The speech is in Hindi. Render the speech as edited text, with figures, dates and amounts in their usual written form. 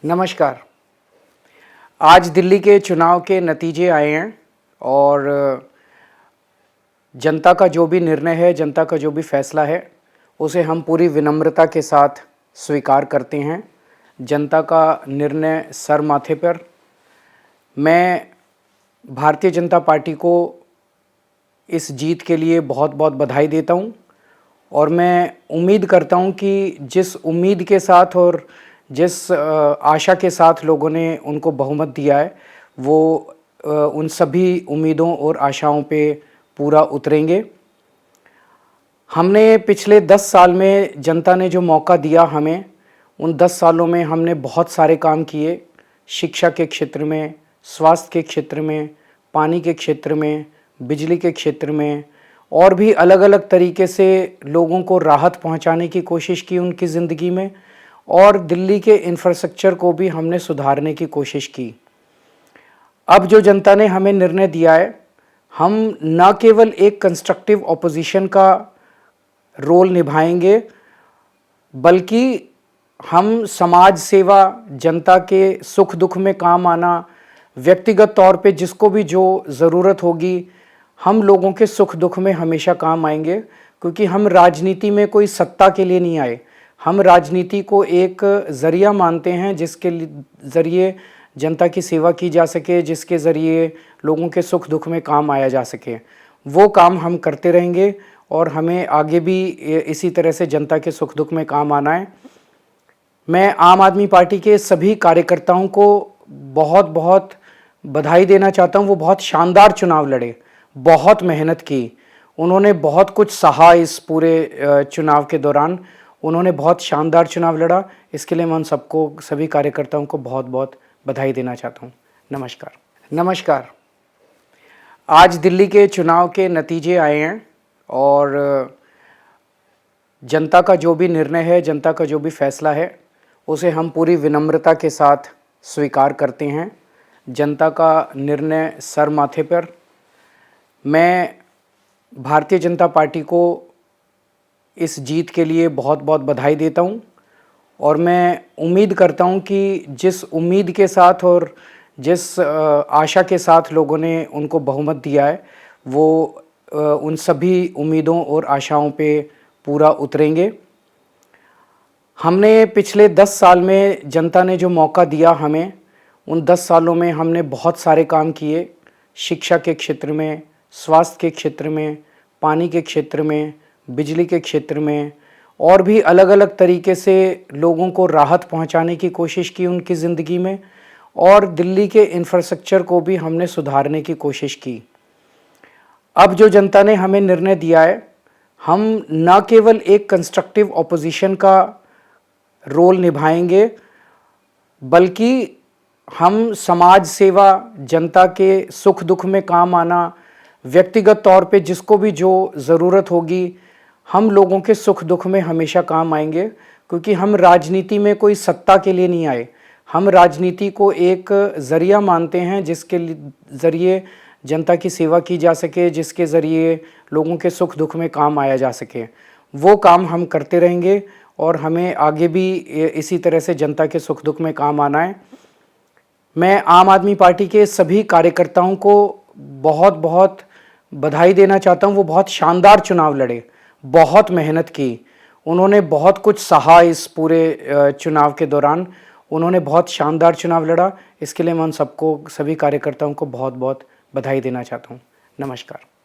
नमस्कार। आज दिल्ली के चुनाव के नतीजे आए हैं और जनता का जो भी निर्णय है, जनता का जो भी फैसला है, उसे हम पूरी विनम्रता के साथ स्वीकार करते हैं। जनता का निर्णय सर माथे पर। मैं भारतीय जनता पार्टी को इस जीत के लिए बहुत बहुत बधाई देता हूं और मैं उम्मीद करता हूं कि जिस उम्मीद के साथ और जिस आशा के साथ लोगों ने उनको बहुमत दिया है, वो उन सभी उम्मीदों और आशाओं पे पूरा उतरेंगे। हमने पिछले 10 साल में जनता ने जो मौका दिया हमें, उन 10 सालों में हमने बहुत सारे काम किए। शिक्षा के क्षेत्र में, स्वास्थ्य के क्षेत्र में, पानी के क्षेत्र में, बिजली के क्षेत्र में और भी अलग अलग तरीके से लोगों को राहत पहुंचाने की कोशिश की उनकी ज़िंदगी में, और दिल्ली के इंफ्रास्ट्रक्चर को भी हमने सुधारने की कोशिश की। अब जो जनता ने हमें निर्णय दिया है, हम न केवल एक कंस्ट्रक्टिव ऑपोजिशन का रोल निभाएंगे, बल्कि हम समाज सेवा, जनता के सुख दुख में काम आना, व्यक्तिगत तौर पे जिसको भी जो ज़रूरत होगी, हम लोगों के सुख दुख में हमेशा काम आएंगे। क्योंकि हम राजनीति में कोई सत्ता के लिए नहीं आए, हम राजनीति को एक ज़रिया मानते हैं जिसके ज़रिए जनता की सेवा की जा सके, जिसके ज़रिए लोगों के सुख दुख में काम आया जा सके। वो काम हम करते रहेंगे और हमें आगे भी इसी तरह से जनता के सुख दुख में काम आना है। मैं आम आदमी पार्टी के सभी कार्यकर्ताओं को बहुत बहुत बधाई देना चाहता हूँ। वो बहुत शानदार चुनाव लड़े, बहुत मेहनत की, उन्होंने बहुत कुछ सहा इस पूरे चुनाव के दौरान। उन्होंने बहुत शानदार चुनाव लड़ा। इसके लिए मैं उन सबको, सभी कार्यकर्ताओं को बहुत बहुत बधाई देना चाहता हूँ। नमस्कार। आज दिल्ली के चुनाव के नतीजे आए हैं और जनता का जो भी निर्णय है, जनता का जो भी फैसला है, उसे हम पूरी विनम्रता के साथ स्वीकार करते हैं। जनता का निर्णय सर माथे पर। मैं भारतीय जनता पार्टी को इस जीत के लिए बहुत बहुत बधाई देता हूं और मैं उम्मीद करता हूं कि जिस उम्मीद के साथ और जिस आशा के साथ लोगों ने उनको बहुमत दिया है, वो उन सभी उम्मीदों और आशाओं पे पूरा उतरेंगे। हमने पिछले 10 साल में जनता ने जो मौका दिया हमें, उन 10 सालों में हमने बहुत सारे काम किए। शिक्षा के क्षेत्र में, स्वास्थ्य के क्षेत्र में, पानी के क्षेत्र में, बिजली के क्षेत्र में और भी अलग अलग तरीके से लोगों को राहत पहुंचाने की कोशिश की उनकी ज़िंदगी में, और दिल्ली के इंफ्रास्ट्रक्चर को भी हमने सुधारने की कोशिश की। अब जो जनता ने हमें निर्णय दिया है, हम न केवल एक कंस्ट्रक्टिव ऑपोजिशन का रोल निभाएंगे, बल्कि हम समाज सेवा, जनता के सुख दुख में काम आना, व्यक्तिगत तौर पे जिसको भी जो ज़रूरत होगी, हम लोगों के सुख दुख में हमेशा काम आएंगे। क्योंकि हम राजनीति में कोई सत्ता के लिए नहीं आए, हम राजनीति को एक ज़रिया मानते हैं जिसके ज़रिए जनता की सेवा की जा सके, जिसके ज़रिए लोगों के सुख दुख में काम आया जा सके। वो काम हम करते रहेंगे और हमें आगे भी इसी तरह से जनता के सुख दुख में काम आना है। मैं आम आदमी पार्टी के सभी कार्यकर्ताओं को बहुत बहुत बधाई देना चाहता हूँ। वो बहुत शानदार चुनाव लड़े, बहुत मेहनत की, उन्होंने बहुत कुछ सहा इस पूरे चुनाव के दौरान। उन्होंने बहुत शानदार चुनाव लड़ा। इसके लिए मैं उन सबको, सभी कार्यकर्ताओं को बहुत बहुत बधाई देना चाहता हूँ। नमस्कार।